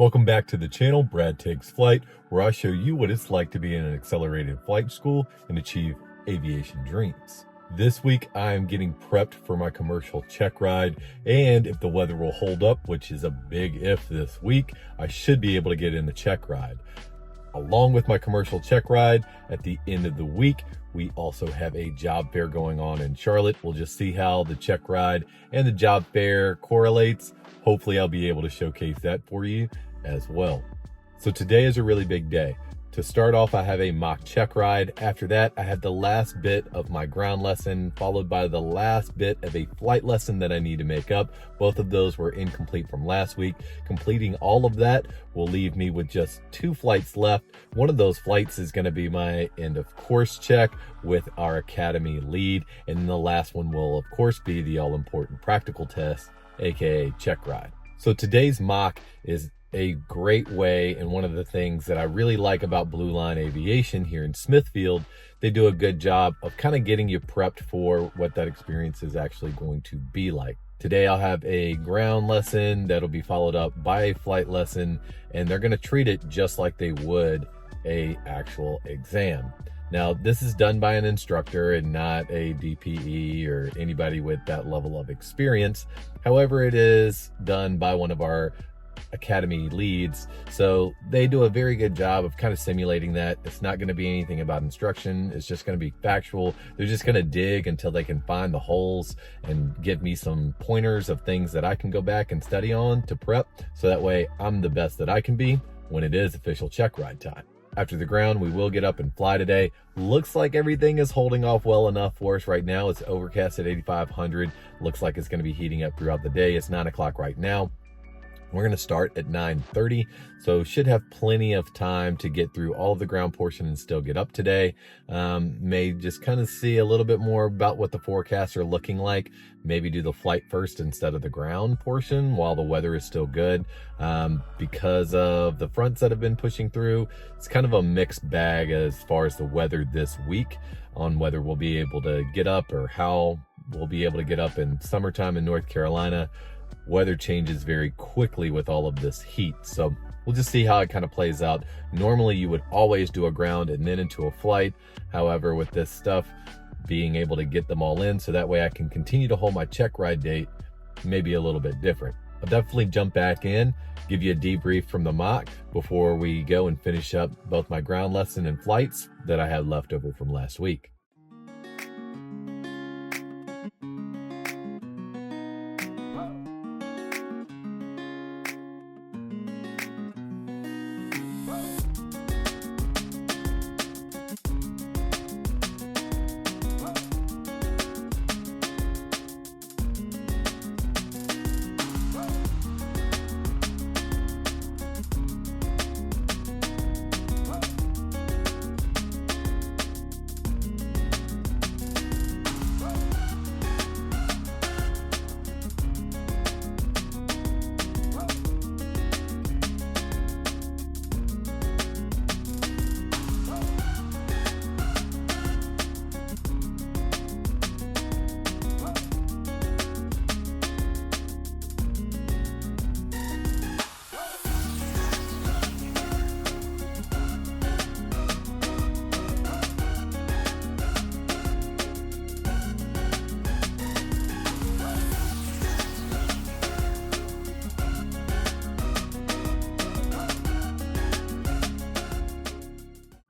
Welcome back to the channel, Brad Takes Flight, where I show you what it's like to be in an accelerated flight school and achieve aviation dreams. This week, I am getting prepped for my commercial check ride, and if the weather will hold up, which is a big if this week, I should be able to get in the check ride. Along with my commercial check ride, at the end of the week, we also have a job fair going on in Charlotte. We'll just see how the check ride and the job fair correlates. Hopefully I'll be able to showcase that for you as well. So today is a really big day. To start off, I have a mock check ride. After that, I have the last bit of my ground lesson, followed by the last bit of a flight lesson that I need to make up. Both of those were incomplete from last week. Completing all of that will leave me with just 2 flights left. One of those flights is going to be my end of course check with our academy lead. And then the last one will, of course, be the all-important practical test, aka check ride. So today's mock is a great way, and one of the things that I really like about Blue Line Aviation here in Smithfield, they do a good job of kind of getting you prepped for what that experience is actually going to be like. Today I'll have a ground lesson that'll be followed up by a flight lesson, and they're going to treat it just like they would a actual exam. Now, this is done by an instructor and not a DPE or anybody with that level of experience. However, it is done by one of our academy leads, so they do a very good job of kind of simulating that. It's not going to be anything about instruction. It's just going to be factual. They're just going to dig until they can find the holes and give me some pointers of things that I can go back and study on to prep, so that way I'm the best that I can be when it is official check ride time. After the ground, we will get up and fly today. Looks like everything is holding off well enough for us right now. It's overcast at 8,500. Looks like it's going to be heating up throughout the day. It's 9 o'clock right now. We're going to start at 9:30, so should have plenty of time to get through all of the ground portion and still get up today. May just kind of see a little bit more about what the forecasts are looking like. Maybe do the flight first instead of the ground portion while the weather is still good. Because of the fronts that have been pushing through, it's kind of a mixed bag as far as the weather this week on whether we'll be able to get up or how we'll be able to get up in summertime in North Carolina. Weather changes very quickly with all of this heat, so we'll just see how it kind of plays out. Normally you would always do a ground and then into a flight. However, with this stuff, being able to get them all in so that way I can continue to hold my check ride date may be a little bit different. I'll definitely jump back in, give you a debrief from the mock before we go and finish up both my ground lesson and flights that I had left over from last week.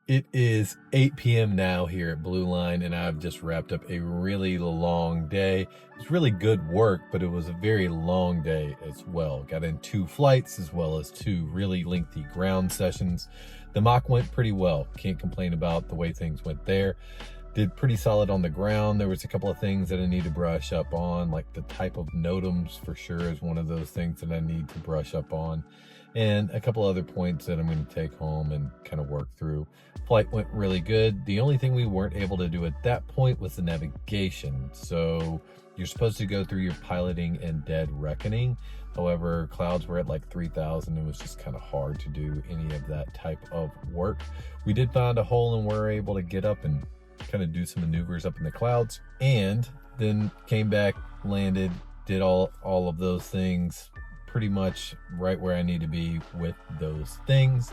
It is 8 p.m. now here at Blue Line, and I've just wrapped up a really long day. It's really good work, but it was a very long day as well. Got in 2 flights as well as 2 really lengthy ground sessions. The mock went pretty well. Can't complain about the way things went there. Did pretty solid on the ground. There was a couple of things that I need to brush up on, like the type of NOTAMs for sure is one of those things that I need to brush up on. And a couple other points that I'm going to take home and kind of work through. Flight went really good. The only thing we weren't able to do at that point was the navigation. So you're supposed to go through your piloting and dead reckoning. However, clouds were at like 3,000. It was just kind of hard to do any of that type of work. We did find a hole and were able to get up and kind of do some maneuvers up in the clouds, and then came back, landed, did all of those things pretty much right where I need to be with those things.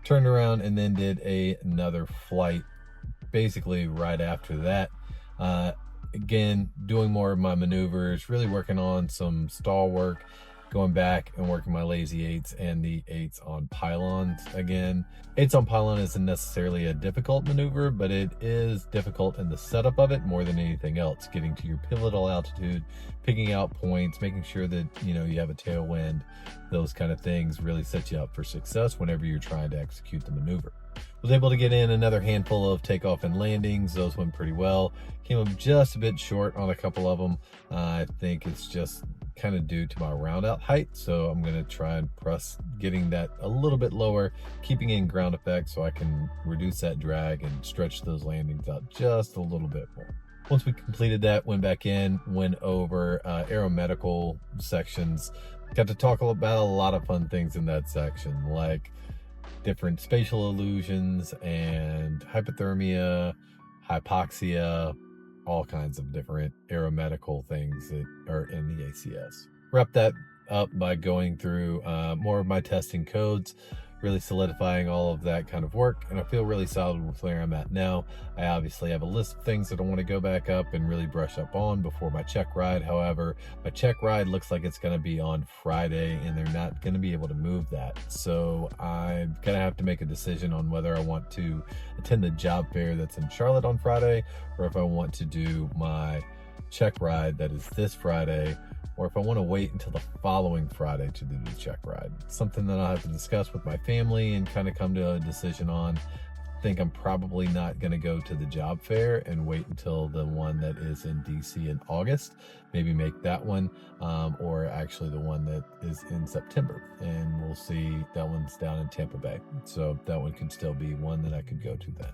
Turned around and then did another flight basically right after that. Again, doing more of my maneuvers, really working on some stall work, going back and working my lazy eights and the eights on pylons again. Eights on pylon isn't necessarily a difficult maneuver, but it is difficult in the setup of it more than anything else. Getting to your pivotal altitude, picking out points, making sure that you have a tailwind, those kind of things really set you up for success whenever you're trying to execute the maneuver. Was able to get in another handful of takeoff and landings. Those went pretty well. Came up just a bit short on a couple of them. I think it's just kind of due to my round out height, so I'm going to try and press getting that a little bit lower, keeping in ground effect so I can reduce that drag and stretch those landings out just a little bit more. Once we completed that, went back in, went over aeromedical sections, got to talk about a lot of fun things in that section, like different spatial illusions and hypothermia, hypoxia, all kinds of different aeromedical things that are in the ACS. Wrap that up by going through more of my testing codes, really solidifying all of that kind of work, and I feel really solid with where I'm at now. I obviously have a list of things that I want to go back up and really brush up on before my check ride. However, my check ride looks like it's going to be on Friday, and they're not going to be able to move that. So I'm going to have to make a decision on whether I want to attend the job fair that's in Charlotte on Friday, or if I want to do my check ride that is this Friday, or if I want to wait until the following Friday to do the check ride. Something that I'll have to discuss with my family and kind of come to a decision on. I think I'm probably not going to go to the job fair and wait until the one that is in DC in August. Maybe make that one, or actually the one that is in September. And we'll see. That one's down in Tampa Bay. So that one could still be one that I could go to then.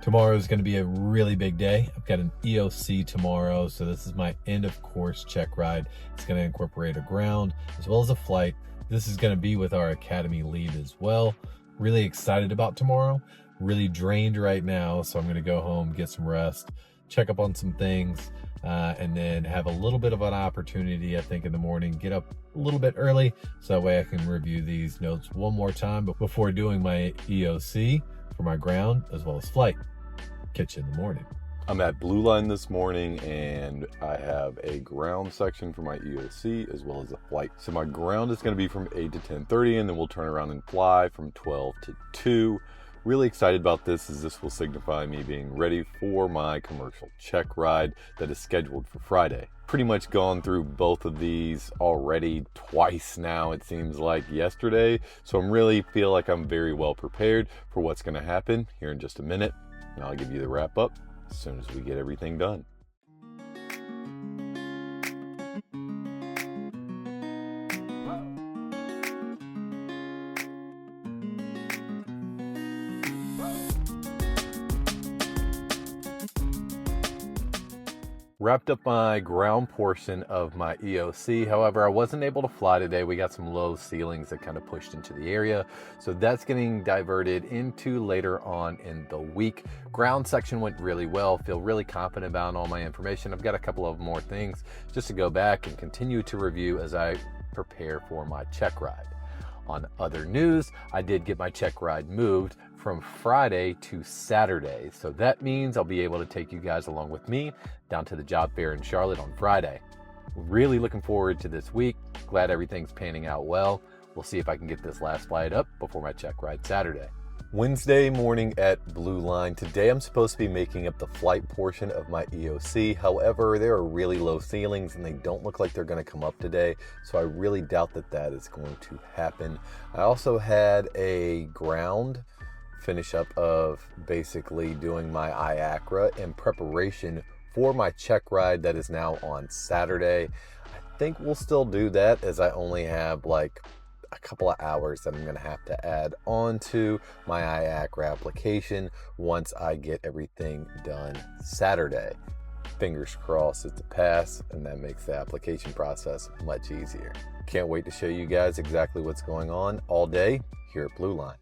Tomorrow is going to be a really big day. I've got an EOC tomorrow, so this is my end of course check ride. It's going to incorporate a ground as well as a flight. This is going to be with our academy lead as well. Really excited about tomorrow. Really drained right now, so I'm going to go home, get some rest, check up on some things, and then have a little bit of an opportunity, I think, in the morning. Get up a little bit early, so that way I can review these notes one more time before doing my EOC for my ground as well as flight. Catch you in the morning. I'm at Blue Line this morning, and I have a ground section for my EOC as well as a flight. So my ground is going to be from 8 to 10:30, and then we'll turn around and fly from 12 to 2. Really excited about this, as this will signify me being ready for my commercial check ride that is scheduled for Friday. Pretty much gone through both of these already twice now, it seems like yesterday. So I'm really feel like I'm very well prepared for what's going to happen here in just a minute. And I'll give you the wrap up as soon as we get everything done. Wrapped up my ground portion of my EOC. However, I wasn't able to fly today. We got some low ceilings that kind of pushed into the area. So that's getting diverted into later on in the week. Ground section went really well. Feel really confident about all my information. I've got a couple of more things just to go back and continue to review as I prepare for my check ride. On other news, I did get my check ride moved from Friday to Saturday. So that means I'll be able to take you guys along with me down to the job fair in Charlotte on Friday. Really looking forward to this week. Glad everything's panning out well. We'll see if I can get this last flight up before my check ride Saturday. Wednesday morning at Blue Line. Today I'm supposed to be making up the flight portion of my EOC. However, there are really low ceilings and they don't look like they're going to come up today. So I really doubt that that is going to happen. I also had a ground finish up of basically doing my IACRA in preparation for my check ride that is now on Saturday. I think we'll still do that, as I only have like a couple of hours that I'm going to have to add on to my IACRA application once I get everything done Saturday. Fingers crossed it's a pass, and that makes the application process much easier. Can't wait to show you guys exactly what's going on all day here at Blue Line.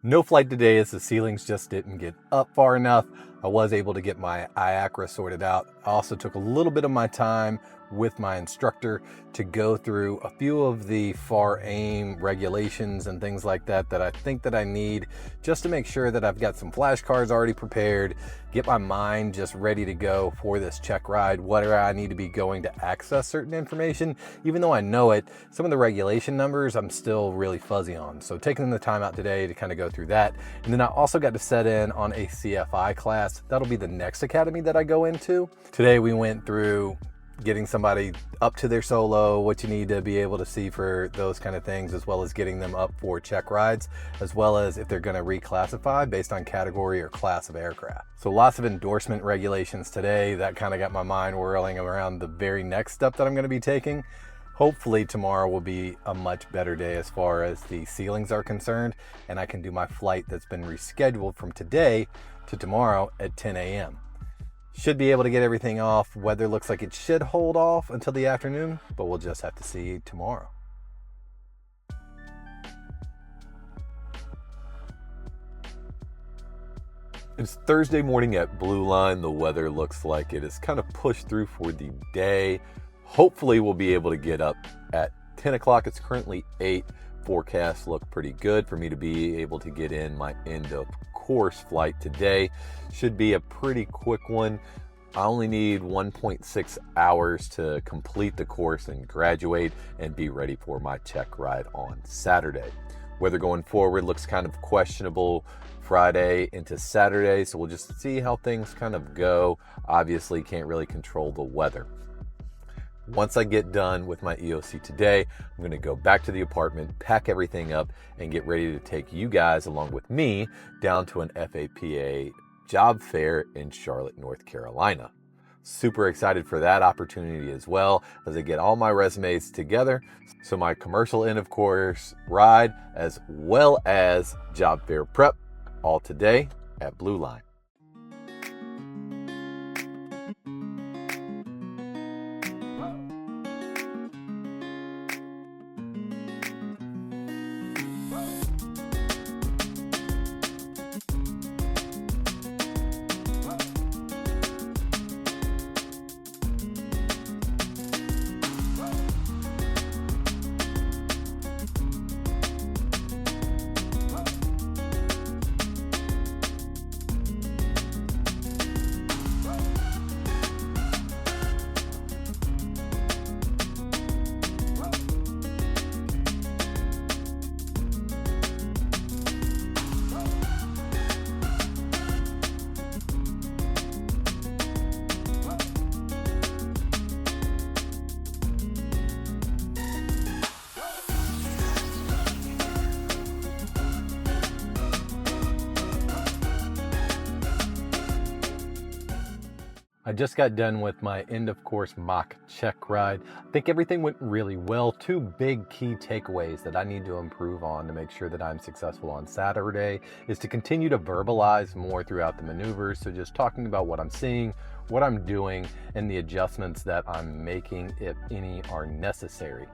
No flight today as the ceilings just didn't get up far enough. I was able to get my IACRA sorted out. I also took a little bit of my time with my instructor to go through a few of the FAR aim regulations and things like that that I think that I need just to make sure that I've got some flashcards already prepared, get my mind just ready to go for this check ride, whether I need to be going to access certain information. Even though I know it, some of the regulation numbers I'm still really fuzzy on. So taking the time out today to kind of go through that. And then I also got to set in on a CFI class. That'll be the next academy that I go into. Today we went through getting somebody up to their solo, what you need to be able to see for those kind of things, as well as getting them up for check rides, as well as if they're going to reclassify based on category or class of aircraft. So lots of endorsement regulations today. That kind of got my mind whirling around the very next step that I'm going to be taking. Hopefully tomorrow will be a much better day as far as the ceilings are concerned, and I can do my flight that's been rescheduled from today to tomorrow at 10 a.m. Should be able to get everything off. Weather looks like it should hold off until the afternoon, but we'll just have to see tomorrow. It's Thursday morning at Blue Line. The weather looks like it is kind of pushed through for the day. Hopefully we'll be able to get up at 10 o'clock. It's currently 8. Forecasts look pretty good for me to be able to get in my end of course flight today. Should be a pretty quick one. I only need 1.6 hours to complete the course and graduate and be ready for my check ride on Saturday. Weather going forward looks kind of questionable Friday into Saturday, so we'll just see how things kind of go. Obviously can't really control the weather. Once I get done with my EOC today, I'm going to go back to the apartment, pack everything up, and get ready to take you guys along with me down to an FAPA job fair in Charlotte, North Carolina. Super excited for that opportunity as well as I get all my resumes together. So my commercial end of course ride as well as job fair prep all today at Blue Line. I just got done with my end of course mock check ride. I think everything went really well. 2 big key takeaways that I need to improve on to make sure that I'm successful on Saturday is to continue to verbalize more throughout the maneuvers. So just talking about what I'm seeing, what I'm doing, and the adjustments that I'm making if any are necessary.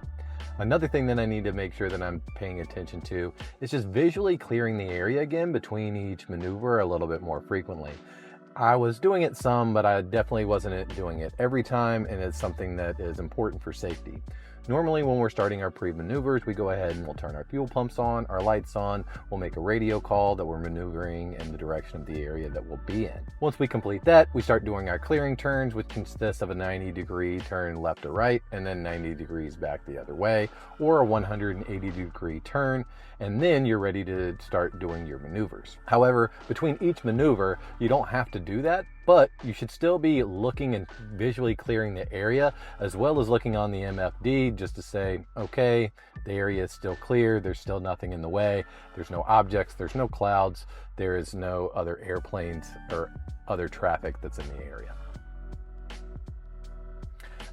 Another thing that I need to make sure that I'm paying attention to is just visually clearing the area again between each maneuver a little bit more frequently. I was doing it some, but I definitely wasn't doing it every time, and it's something that is important for safety. Normally when we're starting our pre-maneuvers, we go ahead and we'll turn our fuel pumps on, our lights on, we'll make a radio call that we're maneuvering in the direction of the area that we'll be in. Once we complete that, we start doing our clearing turns, which consists of a 90-degree turn left to right, and then 90 degrees back the other way, or a 180-degree turn, and then you're ready to start doing your maneuvers. However, between each maneuver, you don't have to do that, but you should still be looking and visually clearing the area, as well as looking on the MFD just to say, okay, the area is still clear, there's still nothing in the way, there's no objects, there's no clouds, there is no other airplanes or other traffic that's in the area.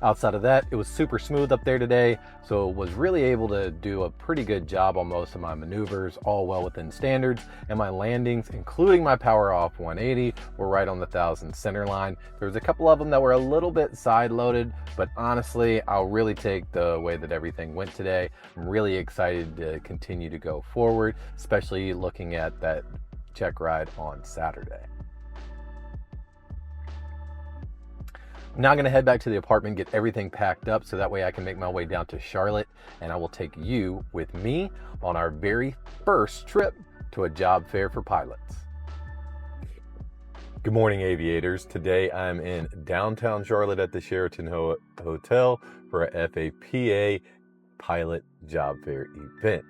Outside of that, it was super smooth up there today, so was really able to do a pretty good job on most of my maneuvers, all well within standards, and my landings, including my power off 180, were right on the 1,000 center line. There was a couple of them that were a little bit side loaded, but honestly, I'll really take the way that everything went today. I'm really excited to continue to go forward, especially looking at that check ride on Saturday. I'm now going to head back to the apartment, get everything packed up so that way I can make my way down to Charlotte, and I will take you with me on our very first trip to a job fair for pilots. Good morning, aviators. Today I'm in downtown Charlotte at the Sheraton Hotel for a FAPA pilot job fair event.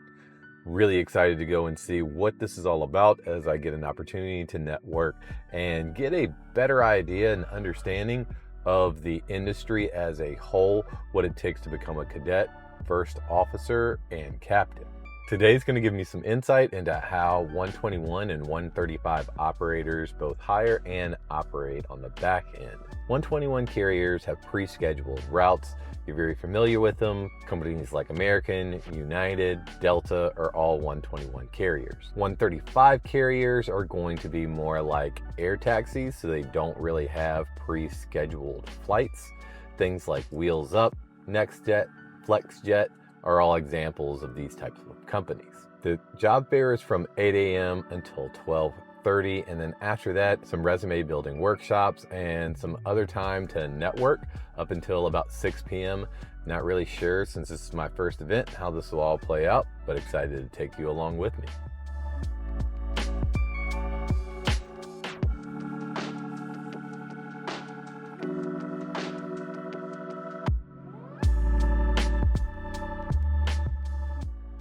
Really excited to go and see what this is all about as I get an opportunity to network and get a better idea and understanding of the industry as a whole, what it takes to become a cadet, first officer, and captain. Today's going to give me some insight into how 121 and 135 operators both hire and operate on the back end. 121 carriers have pre-scheduled routes. You're very familiar with them. Companies like American, United, Delta are all 121 carriers. 135 carriers are going to be more like air taxis, so they don't really have pre-scheduled flights. Things like Wheels Up, NextJet, FlexJet are all examples of these types of companies. The job fair is from 8 a.m. until 12:30, and then after that, some resume building workshops and some other time to network up until about 6 p.m. Not really sure, since this is my first event, how this will all play out, but excited to take you along with me.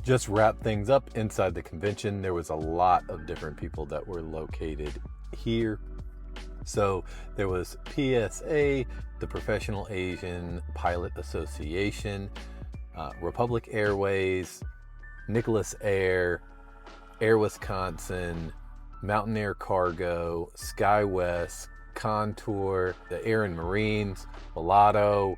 Just wrap things up inside the convention. There was a lot of different people that were located here. So there was PSA, the Professional Asian Pilot Association, Republic Airways, Nicholas Air, Air Wisconsin, Mountain Air Cargo, SkyWest, Contour, the Air and Marines, Volato,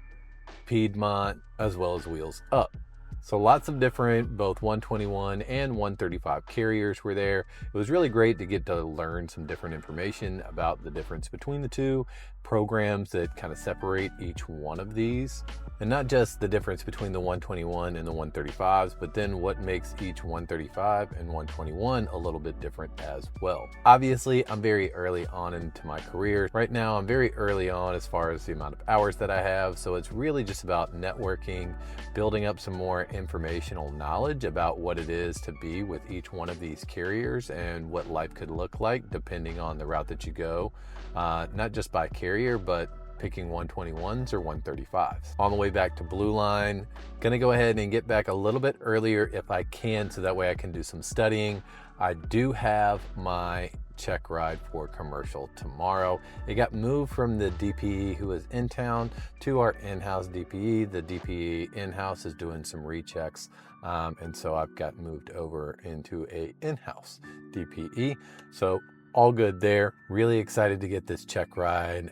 Piedmont, as well as Wheels Up. So lots of different, both 121 and 135 carriers were there. It was really great to get to learn some different information about the difference between the two programs that kind of separate each one of these. And not just the difference between the 121 and the 135s, but then what makes each 135 and 121 a little bit different as well. Obviously, I'm very early on into my career. Right now, I'm very early on as far as the amount of hours that I have. So it's really just about networking, building up some more informational knowledge about what it is to be with each one of these carriers and what life could look like depending on the route that you go, not just by carrier, but picking 121s or 135s. On the way back to Blue Line, gonna go ahead and get back a little bit earlier if I can, so that way I can do some studying. I do have my check ride for commercial tomorrow. It got moved from the DPE who is in town to our in-house DPE. The DPE in-house is doing some rechecks, and so I've got moved over into a in-house DPE. So all good there. Really excited to get this check ride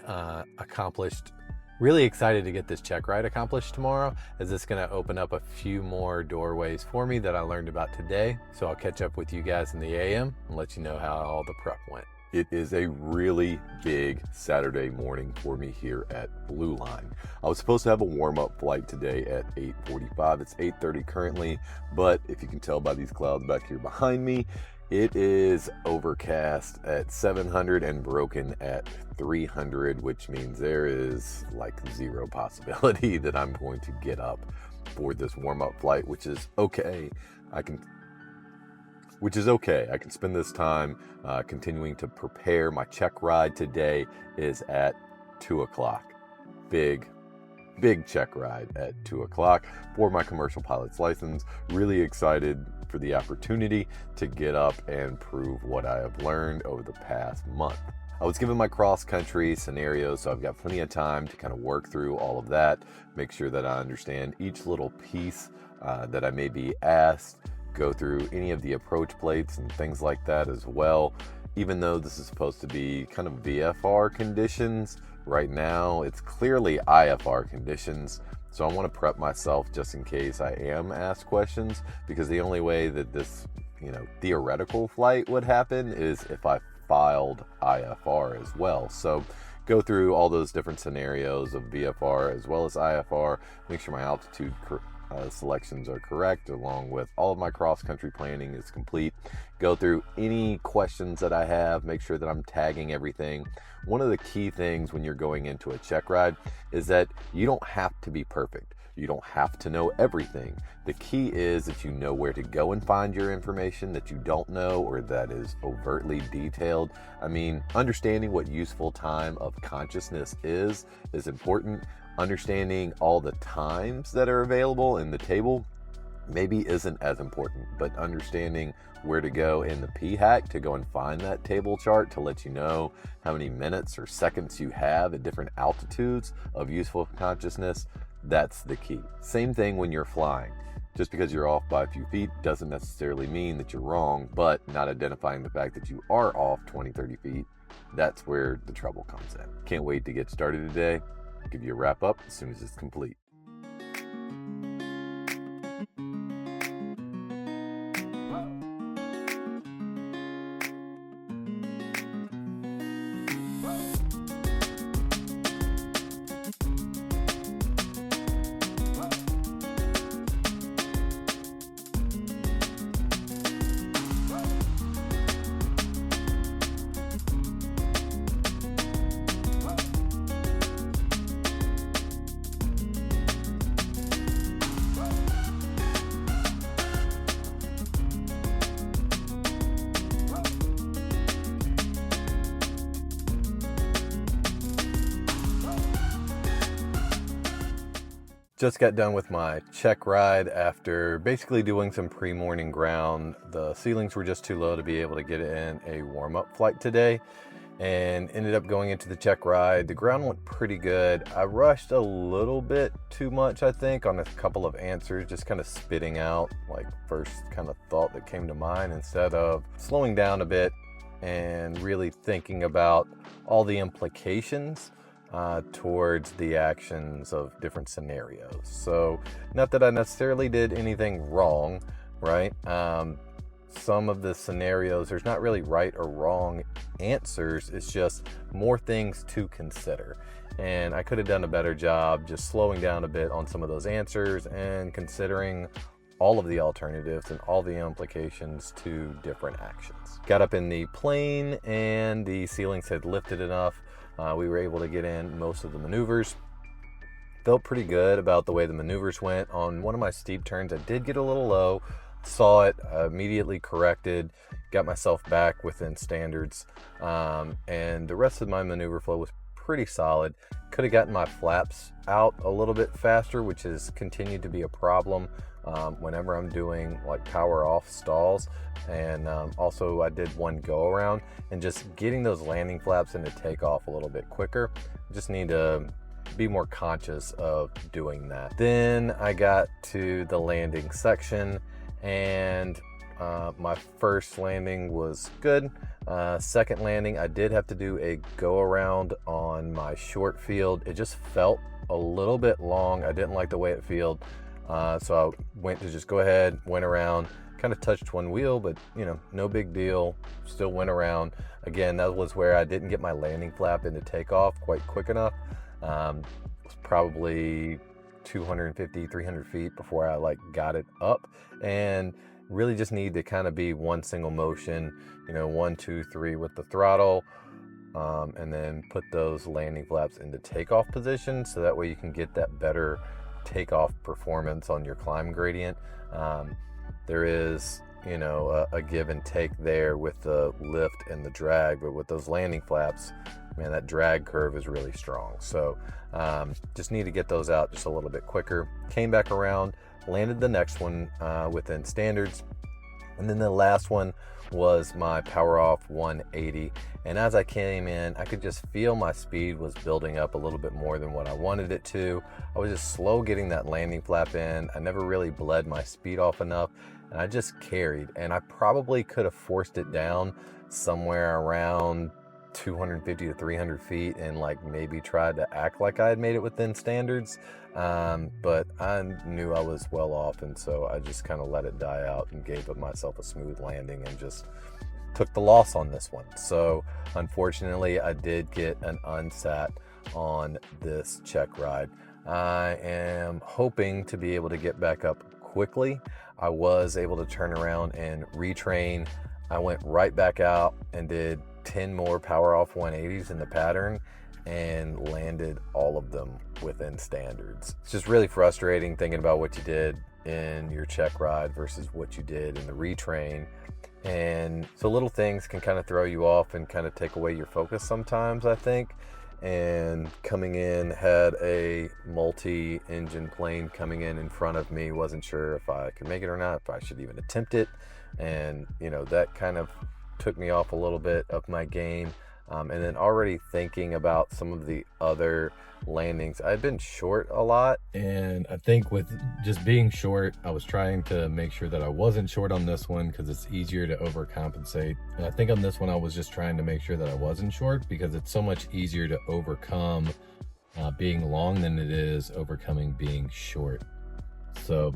accomplished. Really excited to get this check ride accomplished tomorrow, as it's going to open up a few more doorways for me that I learned about today. So I'll catch up with you guys in the AM and let you know how all the prep went. It is a really big Saturday morning for me here at Blue Line. I was supposed to have a warm-up flight today at 8:45. It's 8:30 currently, but if you can tell by these clouds back here behind me, it is overcast at 700 and broken at 300, which means there is like zero possibility that I'm going to get up for this warm-up flight, which is okay. I can spend this time continuing to prepare. My check ride today is at 2 o'clock. Big check ride at 2 o'clock for my commercial pilot's license. Really excited for the opportunity to get up and prove what I have learned over the past month. I was given my cross-country scenarios, so I've got plenty of time to kind of work through all of that, make sure that I understand each little piece that I may be asked, go through any of the approach plates and things like that as well. Even though this is supposed to be kind of VFR conditions, Right now, it's clearly IFR conditions, so I want to prep myself just in case I am asked questions, because the only way that this, theoretical flight would happen is if I filed IFR as well. So go through all those different scenarios of VFR as well as IFR, make sure my altitude selections are correct, along with all of my cross-country planning is complete. Go through any questions that I have, make sure that I'm tagging everything. One of the key things when you're going into a check ride is that you don't have to be perfect. You don't have to know everything. The key is that you know where to go and find your information that you don't know or that is overtly detailed. I mean, understanding what useful time of consciousness is important. Understanding all the times that are available in the table maybe isn't as important, but understanding where to go in the P-hack to go and find that table chart to let you know how many minutes or seconds you have at different altitudes of useful consciousness, that's the key. Same thing when you're flying. Just because you're off by a few feet doesn't necessarily mean that you're wrong, but not identifying the fact that you are off 20, 30 feet, that's where the trouble comes in. Can't wait to get started today. I'll give you a wrap up as soon as it's complete. Just got done with my check ride after basically doing some pre-morning ground. The ceilings were just too low to be able to get in a warm-up flight today, and ended up going into the check ride. The ground went pretty good. I rushed a little bit too much, I think, on a couple of answers, just kind of spitting out like first kind of thought that came to mind instead of slowing down a bit and really thinking about all the implications towards the actions of different scenarios. So not that I necessarily did anything wrong, right? Some of the scenarios, there's not really right or wrong answers. It's just more things to consider. And I could have done a better job just slowing down a bit on some of those answers and considering all of the alternatives and all the implications to different actions. Got up in the plane and the ceilings had lifted enough. We were able to get in most of the maneuvers. Felt pretty good about the way the maneuvers went. On one of my steep turns, I did get a little low, saw it, immediately corrected, got myself back within standards, and the rest of my maneuver flow was pretty solid. Could have gotten my flaps out a little bit faster, which has continued to be a problem whenever I'm doing like power off stalls. And also I did one go around, and just getting those landing flaps into takeoff a little bit quicker. Just need to be more conscious of doing that. Then I got to the landing section, and my first landing was good. Second landing, I did have to do a go around on my short field. It just felt a little bit long. I didn't like the way it felt. So I went to just go ahead, went around, kind of touched one wheel, but no big deal. Still went around. Again, that was where I didn't get my landing flap into takeoff quite quick enough. It was probably 250, 300 feet before I got it up, and really just need to kind of be one single motion, 1, 2, 3 with the throttle, and then put those landing flaps into takeoff position, so that way you can get that better takeoff performance on your climb gradient. There is a give and take there with the lift and the drag, but with those landing flaps, man, that drag curve is really strong. So just need to get those out just a little bit quicker. Came back around, landed the next one within standards, and then the last one was my power off 180. And as I came in, I could just feel my speed was building up a little bit more than what I wanted it to. I was just slow getting that landing flap in. I never really bled my speed off enough, and I just carried. And I probably could have forced it down somewhere around 250 to 300 feet and like maybe tried to act like I had made it within standards. But I knew I was well off, and so I just kind of let it die out and gave myself a smooth landing and just took the loss on this one. So unfortunately, I did get an unsat on this check ride. I am hoping to be able to get back up quickly. I was able to turn around and retrain. I went right back out and did 10 more power off 180s in the pattern and landed all of them within standards. It's just really frustrating thinking about what you did in your check ride versus what you did in the retrain. And so little things can kind of throw you off and kind of take away your focus sometimes, I think. And coming in, had a multi-engine plane coming in front of me. Wasn't sure if I could make it or not, if I should even attempt it. And, you know, that kind of took me off a little bit of my game. And then already thinking about some of the other landings, I've been short a lot. And I think with just being short, I was trying to make sure that I wasn't short on this one because it's easier to overcompensate. And I think on this one, I was just trying to make sure that I wasn't short because it's so much easier to overcome being long than it is overcoming being short. So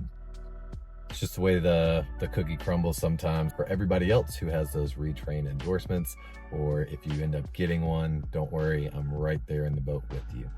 it's just the way the cookie crumbles sometimes. For everybody else who has those retrain endorsements, or if you end up getting one, don't worry, I'm right there in the boat with you.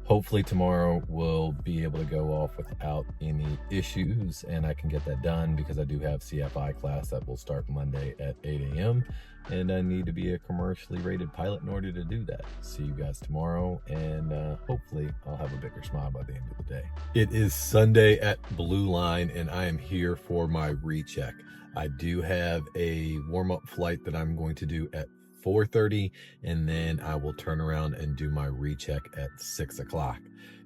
Hopefully tomorrow we'll be able to go off without any issues and I can get that done because I do have CFI class that will start Monday at 8 a.m. and I need to be a commercially rated pilot in order to do that. See you guys tomorrow, and hopefully I'll have a bigger smile by the end of the day. It is Sunday at Blue Line and I am here for my recheck. I do have a warm-up flight that I'm going to do at 4:30, and then I will turn around and do my recheck at 6 o'clock.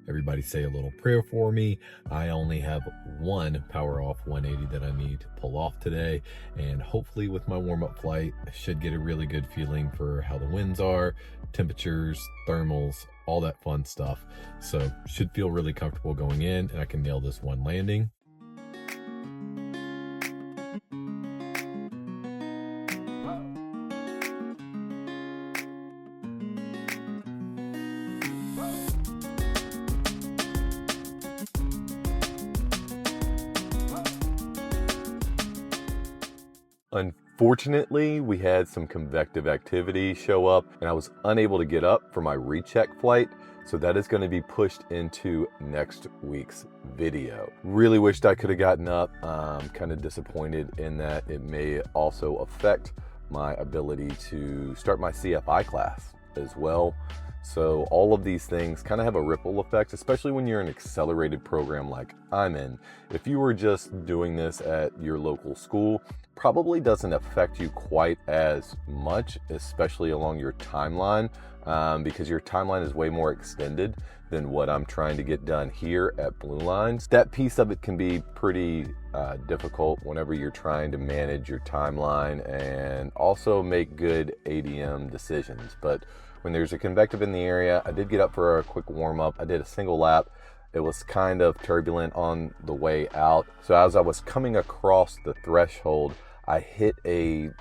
Everybody say a little prayer for me. I only have one power off 180 that I need to pull off today, and hopefully with my warm-up flight, I should get a really good feeling for how the winds are, temperatures, thermals, all that fun stuff. So should feel really comfortable going in, and I can nail this one landing. Unfortunately, we had some convective activity show up and I was unable to get up for my recheck flight. So that is going to be pushed into next week's video. Really wished I could have gotten up. Kind of disappointed in that it may also affect my ability to start my CFI class as well. So all of these things kind of have a ripple effect, especially when you're in an accelerated program like I'm in. If you were just doing this at your local school, probably doesn't affect you quite as much, especially along your timeline, because your timeline is way more extended than what I'm trying to get done here at Blue Lines. That piece of it can be pretty difficult whenever you're trying to manage your timeline and also make good ADM decisions. But when there's a convective in the area, I did get up for a quick warm up. I did a single lap. It was kind of turbulent on the way out. So as I was coming across the threshold, I hit a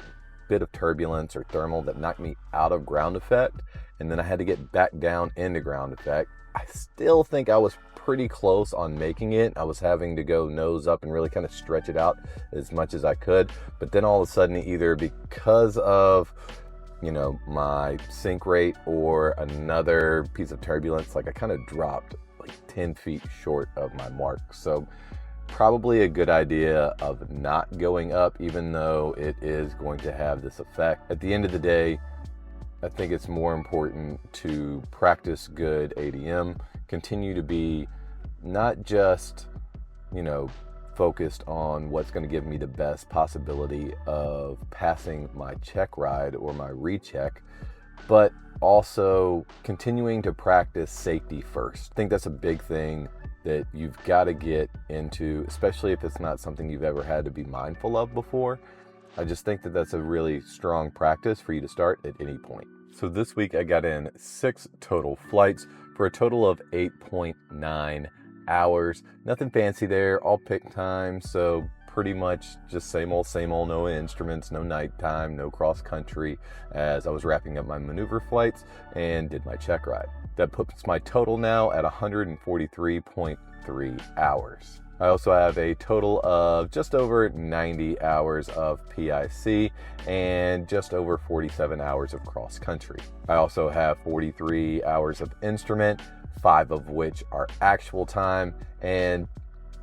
bit of turbulence or thermal that knocked me out of ground effect. And then I had to get back down into ground effect. I still think I was pretty close on making it. I was having to go nose up and really kind of stretch it out as much as I could. But then all of a sudden, either because of my sink rate or another piece of turbulence, like I kind of dropped like 10 feet short of my mark. So probably a good idea of not going up, even though it is going to have this effect. At the end of the day, I think it's more important to practice good ADM, continue to be not just, focused on what's going to give me the best possibility of passing my check ride or my recheck, but also continuing to practice safety first. I think that's a big thing that you've got to get into, especially if it's not something you've ever had to be mindful of before. I just think that that's a really strong practice for you to start at any point. So this week I got in 6 total flights for a total of 8.9 hours. Nothing fancy there, all pick time, so pretty much just same old, no instruments, no nighttime, no cross country, as I was wrapping up my maneuver flights and did my check ride. That puts my total now at 143.3 hours. I also have a total of just over 90 hours of PIC and just over 47 hours of cross country. I also have 43 hours of instrument, 5 of which are actual time, and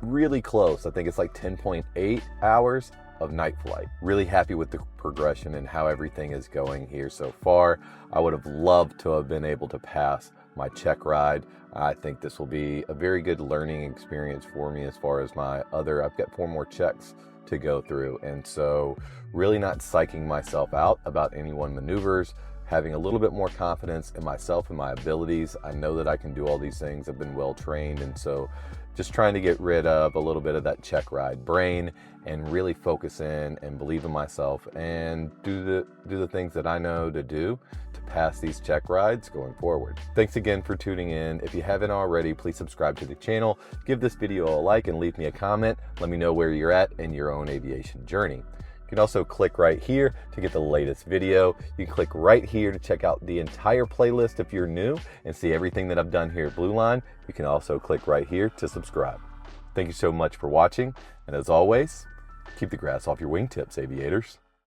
really close, I think it's like 10.8 hours of night flight. Really happy with the progression and how everything is going here so far. I would have loved to have been able to pass my check ride. I think this will be a very good learning experience for me as far as my other, I've got 4 more checks to go through. And so really not psyching myself out about any one maneuvers, having a little bit more confidence in myself and my abilities. I know that I can do all these things. I've been well trained. And so just trying to get rid of a little bit of that check ride brain and really focus in and believe in myself and do the things that I know to do to pass these check rides going forward. Thanks again for tuning in. If you haven't already, please subscribe to the channel, give this video a like, and leave me a comment. Let me know where you're at in your own aviation journey. You can also click right here to get the latest video. You can click right here to check out the entire playlist if you're new and see everything that I've done here at Blue Line. You can also click right here to subscribe. Thank you so much for watching, and as always, keep the grass off your wingtips, aviators.